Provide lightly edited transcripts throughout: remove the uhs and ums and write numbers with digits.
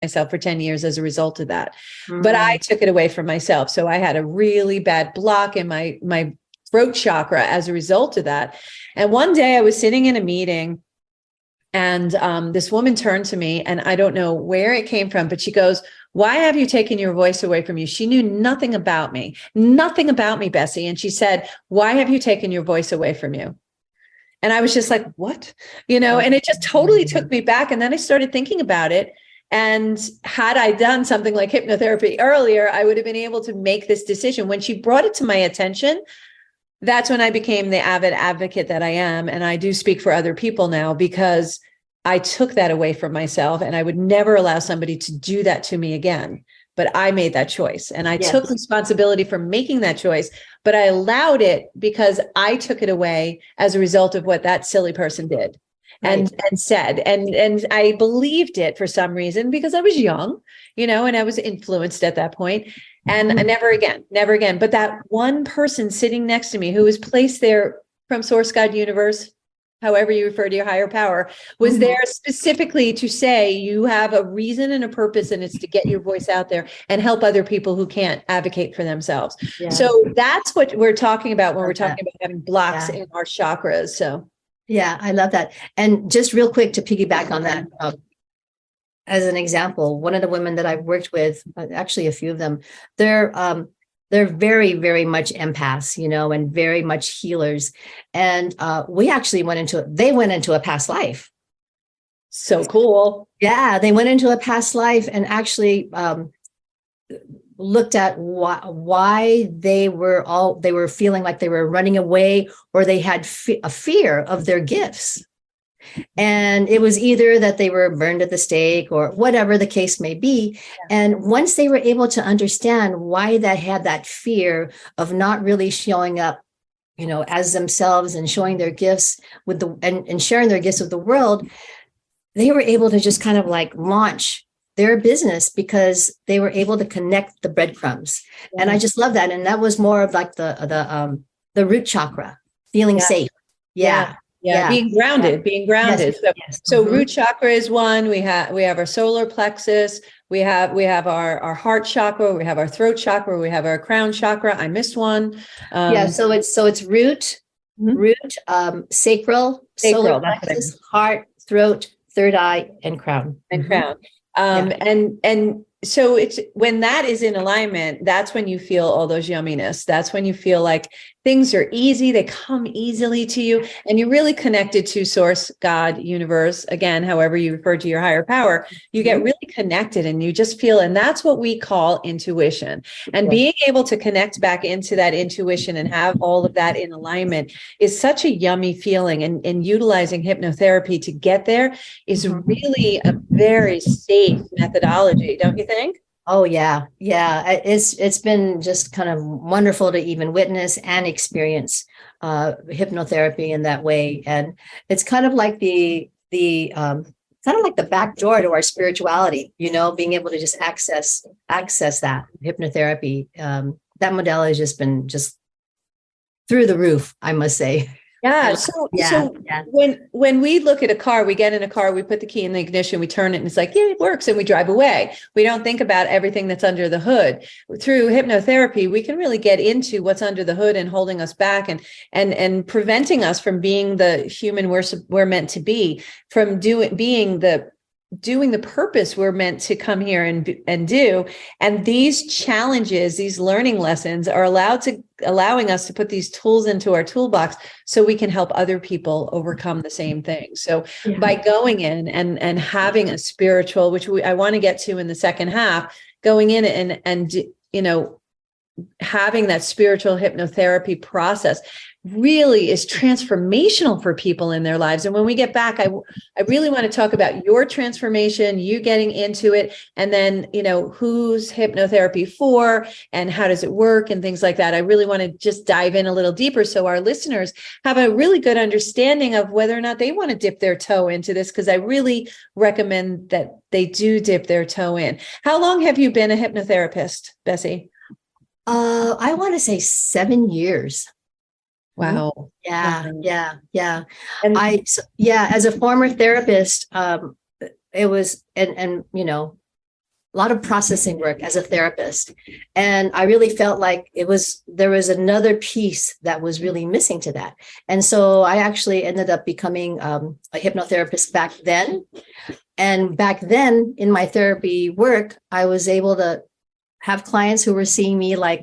myself for 10 years as a result of that. But I took it away from myself. So I had a really bad block in my throat chakra as a result of that. And one day I was sitting in a meeting, and this woman turned to me, and I don't know where it came from, but she goes, "Why have you taken your voice away from you?" She knew nothing about me, Bessie. And she said, "Why have you taken your voice away from you?" And I was just like, what? And it just totally took me back. And then I started thinking about it. And had I done something like hypnotherapy earlier, I would have been able to make this decision. When she brought it to my attention, that's when I became the avid advocate that I am. And I do speak for other people now, because I took that away from myself, and I would never allow somebody to do that to me again. But I made that choice, and I took responsibility for making that choice, but I allowed it because I took it away as a result of what that silly person did and said. And I believed it for some reason because I was young, and I was influenced at that point. And never again. But that one person sitting next to me, who was placed there from source, God, universe, however you refer to your higher power, was there specifically to say, you have a reason and a purpose, and it's to get your voice out there and help other people who can't advocate for themselves. Yeah. So that's what we're talking about when we're talking about having blocks in our chakras. So yeah, I love that. And just real quick to piggyback on that, as an example, one of the women that I've worked with, actually a few of them, they're very, very much empaths, and very much healers. And we actually they went into a past life. So cool. Yeah, they went into a past life and actually looked at why they were feeling like they were running away, or they had a fear of their gifts. And it was either that they were burned at the stake or whatever the case may be. Yeah. And once they were able to understand why they had that fear of not really showing up, as themselves and showing their gifts and sharing their gifts with the world, they were able to just kind of like launch their business because they were able to connect the breadcrumbs. Yeah. And I just love that. And that was more of like the root chakra, feeling safe. Yeah. Being grounded. Yes. So root chakra is one. We have our solar plexus. We have our heart chakra. We have our throat chakra. We have our crown chakra. I missed one. So it's root, sacral, solar plexus, heart, throat, third eye, and crown. And so it's when that is in alignment, that's when you feel all those yumminess. That's when you feel like things are easy. They come easily to you, and you're really connected to source, God, universe, again, however you refer to your higher power. You get really connected, and you just feel, and that's what we call intuition. And being able to connect back into that intuition and have all of that in alignment is such a yummy feeling. And utilizing hypnotherapy to get there is really a very safe methodology, don't you think? Oh, yeah. It's been just kind of wonderful to even witness and experience hypnotherapy in that way. And it's kind of like the back door to our spirituality, being able to just access that hypnotherapy. That modality has just been through the roof, I must say. Yeah. So when we look at a car, we get in a car, we put the key in the ignition, we turn it, and it's like, yeah, it works, and we drive away. We don't think about everything that's under the hood. Through hypnotherapy, we can really get into what's under the hood and holding us back and preventing us from being the human we're meant to be, from doing the purpose we're meant to come here and do. And these challenges, these learning lessons are allowing us to put these tools into our toolbox so we can help other people overcome the same thing. So by going in and having a spiritual, which I want to get to in the second half, going in and having that spiritual hypnotherapy process really is transformational for people in their lives. And when we get back, I really want to talk about your transformation, you getting into it, and then, who's hypnotherapy for and how does it work and things like that. I really want to just dive in a little deeper so our listeners have a really good understanding of whether or not they want to dip their toe into this, because I really recommend that they do dip their toe in. How long have you been a hypnotherapist, Bessie? I want to say 7 years. Wow. Yeah. And as a former therapist, it was, and lot of processing work as a therapist. And I really felt like there was another piece that was really missing to that. And so I actually ended up becoming a hypnotherapist back then. And back then in my therapy work, I was able to have clients who were seeing me like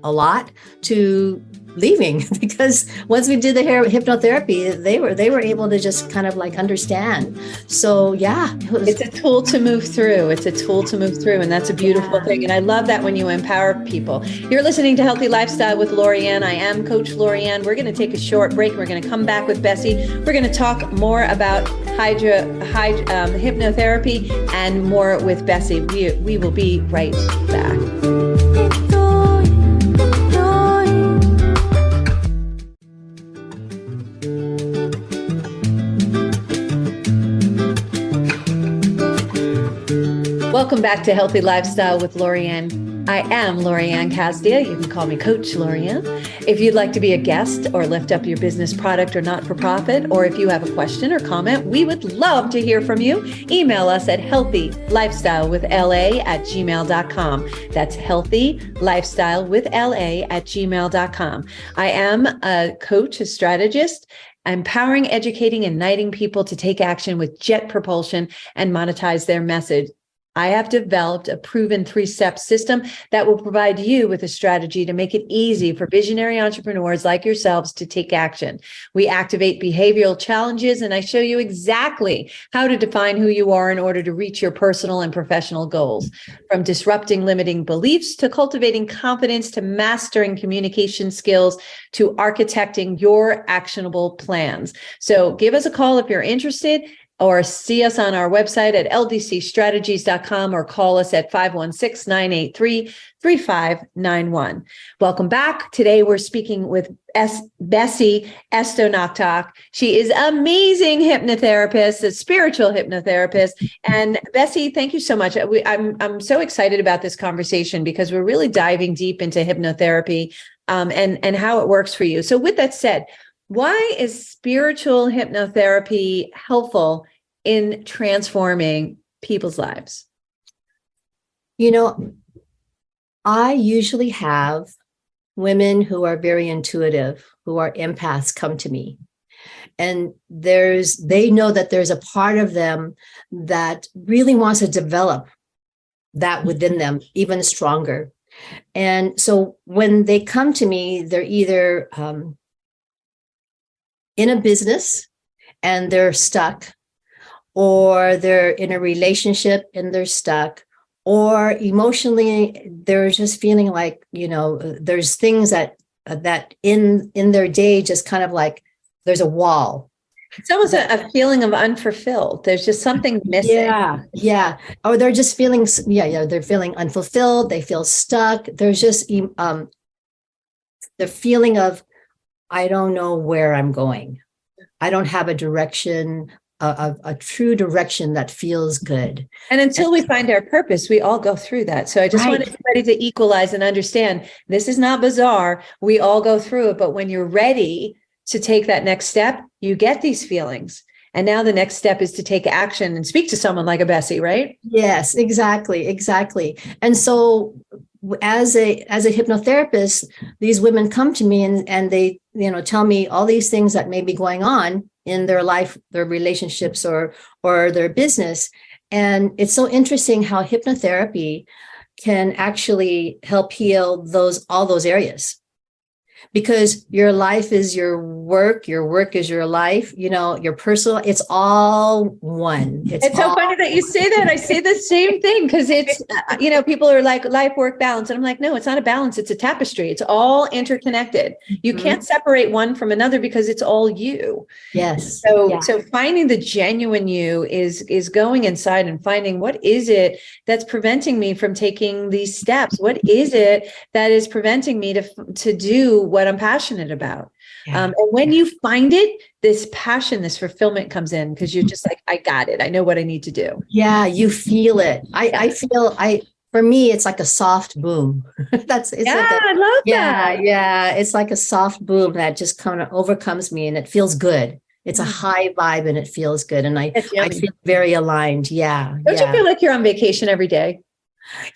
a lot to leaving, because once we did the hypnotherapy, they were able to just kind of like understand. So yeah, it's a tool to move through. It's a tool to move through. And that's a beautiful thing. And I love that when you empower people. You're listening to Healthy Lifestyle with Lorianne. I am Coach Lorianne. We're going to take a short break. We're going to come back with Bessie. We're going to talk more about hypnotherapy and more with Bessie. We will be right back. Welcome back to Healthy Lifestyle with Lorianne. I am Lorianne Casdia. You can call me Coach Lorianne. If you'd like to be a guest or lift up your business, product, or not-for-profit, or if you have a question or comment, we would love to hear from you. Email us at healthylifestylewithla@gmail.com. That's healthylifestylewithla@gmail.com. I am a coach, a strategist, empowering, educating, and igniting people to take action with jet propulsion and monetize their message. I have developed a proven 3-step system that will provide you with a strategy to make it easy for visionary entrepreneurs like yourselves to take action. We activate behavioral challenges, and I show you exactly how to define who you are in order to reach your personal and professional goals. From disrupting limiting beliefs to cultivating confidence to mastering communication skills to architecting your actionable plans. So give us a call if you're interested, or see us on our website at ldcstrategies.com, or call us at 516-983-3591. Welcome back. Today, we're speaking with Bessie Estonactoc. She is an amazing hypnotherapist, a spiritual hypnotherapist. And Bessie, thank you so much. I'm so excited about this conversation because we're really diving deep into hypnotherapy and how it works for you. So with that said, why is spiritual hypnotherapy helpful in transforming people's lives? You know, I usually have women who are very intuitive, who are empaths, come to me. And they know that there's a part of them that really wants to develop that within them even stronger. And so when they come to me, they're either in a business and they're stuck, or they're in a relationship and they're stuck, or emotionally they're just feeling like, there's things that in their day just kind of like there's a wall. It's almost a feeling of unfulfilled. There's just something missing. Yeah. Or they're just feeling, they're feeling unfulfilled. They feel stuck. There's just the feeling of, I don't know where I'm going. I don't have a direction, a true direction that feels good. And until we find our purpose, we all go through that. So I just want everybody to equalize and understand this is not bizarre. We all go through it. But when you're ready to take that next step, you get these feelings. And now the next step is to take action and speak to someone like a Bessie, right? Yes, exactly. And so as a hypnotherapist, these women come to me and they, tell me all these things that may be going on in their life, their relationships or their business. And it's so interesting how hypnotherapy can actually help heal all those areas. Because your life is your work is your life, your personal, it's all one. It's so funny that you say that. I say the same thing because it's, people are like life, work, balance. And I'm like, no, it's not a balance. It's a tapestry. It's all interconnected. You can't separate one from another because it's all you. Yes. So finding the genuine you is going inside and finding what is it that's preventing me from taking these steps? What is it that is preventing me to do what I'm passionate about? And when you find it, this passion, this fulfillment comes in because you're just like, I got it. I know what I need to do. Yeah, you feel it. For me, it's like a soft boom. I love that. Yeah. It's like a soft boom that just kind of overcomes me and it feels good. It's a high vibe and it feels good. And I feel very aligned. Yeah. Don't you feel like you're on vacation every day?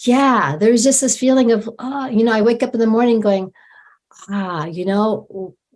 Yeah, there's just this feeling of, I wake up in the morning going,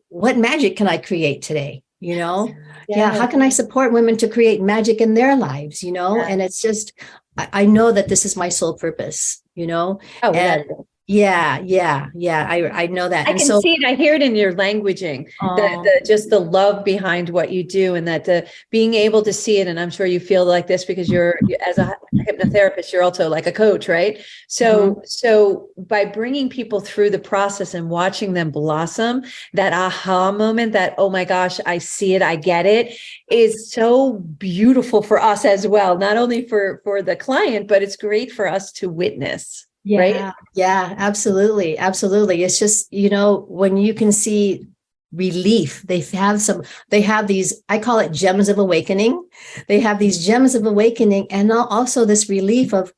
what magic can I create today? Yeah, Yeah. how can I support women to create magic in their lives? And it's just, I know that this is my sole purpose, Oh, and without a doubt. yeah, I know that. I And can so, see it. I hear it in your languaging, the just the love behind what you do, and that the being able to see it. And I'm sure you feel like this because as a hypnotherapist, you're also like a coach, right? mhm. So by bringing people through the process and watching them blossom, that aha moment, that, oh my gosh, I see it, I get it, is so beautiful for us as well. Not only for the client, but it's great for us to witness. Right. Yeah, absolutely. Absolutely. It's just, when you can see relief, they have these, I call it gems of awakening. They have these gems of awakening, and also this relief of,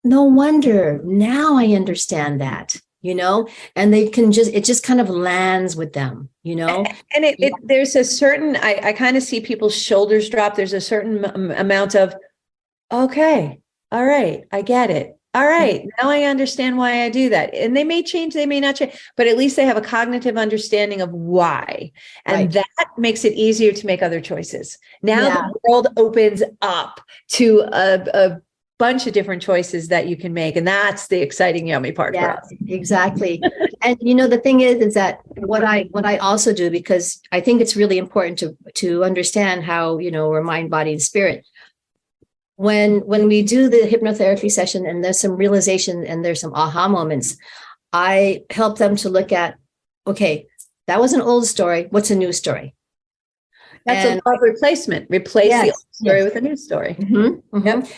no wonder now I understand that, and it just kind of lands with them, And there's a certain, I kind of see people's shoulders drop. There's a certain amount of, okay, all right, I get it. All right, now I understand why I do that. And they may change, they may not change, but at least they have a cognitive understanding of why. And Right. that makes it easier to make other choices. Now Yeah. the world opens up to a bunch of different choices that you can make. And that's the exciting, yummy part for Yeah, us. exactly. And the thing is that what I also do, because I think it's really important to understand how, we're mind, body, and spirit. When we do the hypnotherapy session and there's some realization and there's some aha moments, I help them to look at, okay, that was an old story. What's a new story? That's And a love replacement. Replace the yes, old story yes. with a new story. Yep.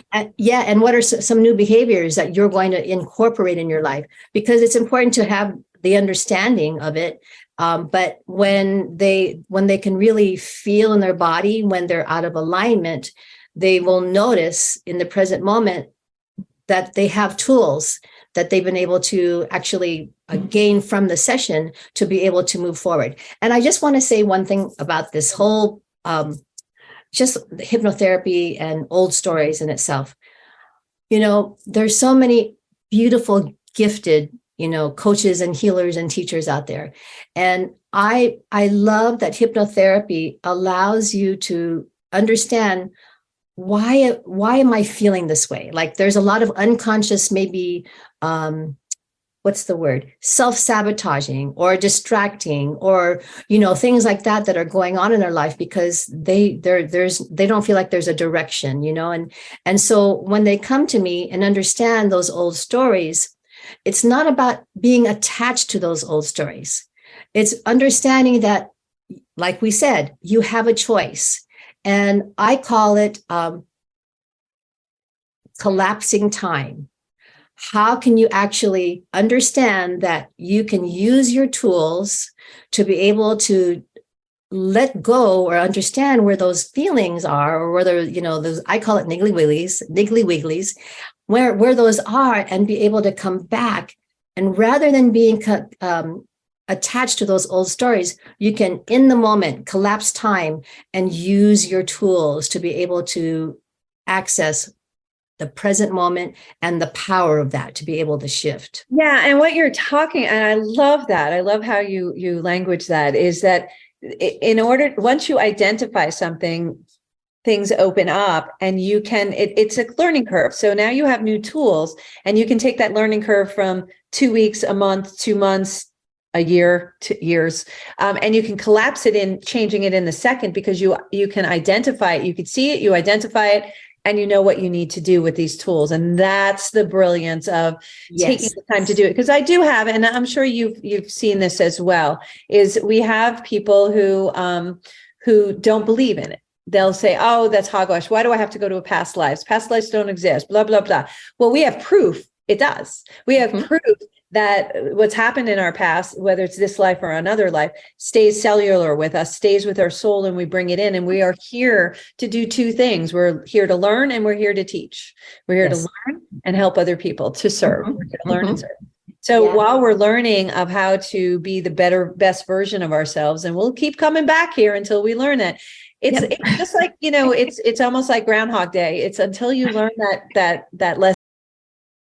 And what are some new behaviors that you're going to incorporate in your life? Because it's important to have the understanding of it. But when they can really feel in their body, when they're out of alignment, they will notice in the present moment that they have tools that they've been able to actually gain from the session to be able to move forward. And I just want to say one thing about this whole just hypnotherapy and old stories in itself. There's so many beautiful, gifted, coaches and healers and teachers out there. And I love that hypnotherapy allows you to understand why am I feeling this way? Like there's a lot of unconscious, maybe what's the word, self-sabotaging or distracting, or things like that are going on in their life because they don't feel like there's a direction, and so when they come to me and understand those old stories, it's not about being attached to those old stories. It's understanding that, like we said, you have a choice. And I call it collapsing time. How can you actually understand that you can use your tools to be able to let go or understand where those feelings are, or whether, those, I call it niggly wigglies, where those are, and be able to come back. And rather than being attached to those old stories, you can, in the moment, collapse time and use your tools to be able to access the present moment and the power of that to be able to shift. Yeah. And what you're talking, and I love that. I love how you language that, is that once you identify something, things open up, and you can, it's a learning curve. So now you have new tools, and you can take that learning curve from 2 weeks, a month, 2 months, a year, 2 years, and you can collapse it in changing it in the second, because you can identify it, you can see it, you identify it, and you know what you need to do with these tools. And that's the brilliance of taking the time to do it. Because I do have, and I'm sure you've seen this as well, is we have people who don't believe in it. They'll say, oh, that's hogwash. Why do I have to go to a past lives? Past lives don't exist, blah, blah, blah. Well, we have proof it does. We have proof that what's happened in our past, whether it's this life or another life, stays cellular with us, stays with our soul, and we bring it in. And we are here to do two things. We're here to learn, and we're here to teach. We're here to learn and help other people, to serve. We're here to learn and serve. So while we're learning of how to be the best version of ourselves, and we'll keep coming back here until we learn it. It's just like, it's almost like Groundhog Day. It's until you learn that lesson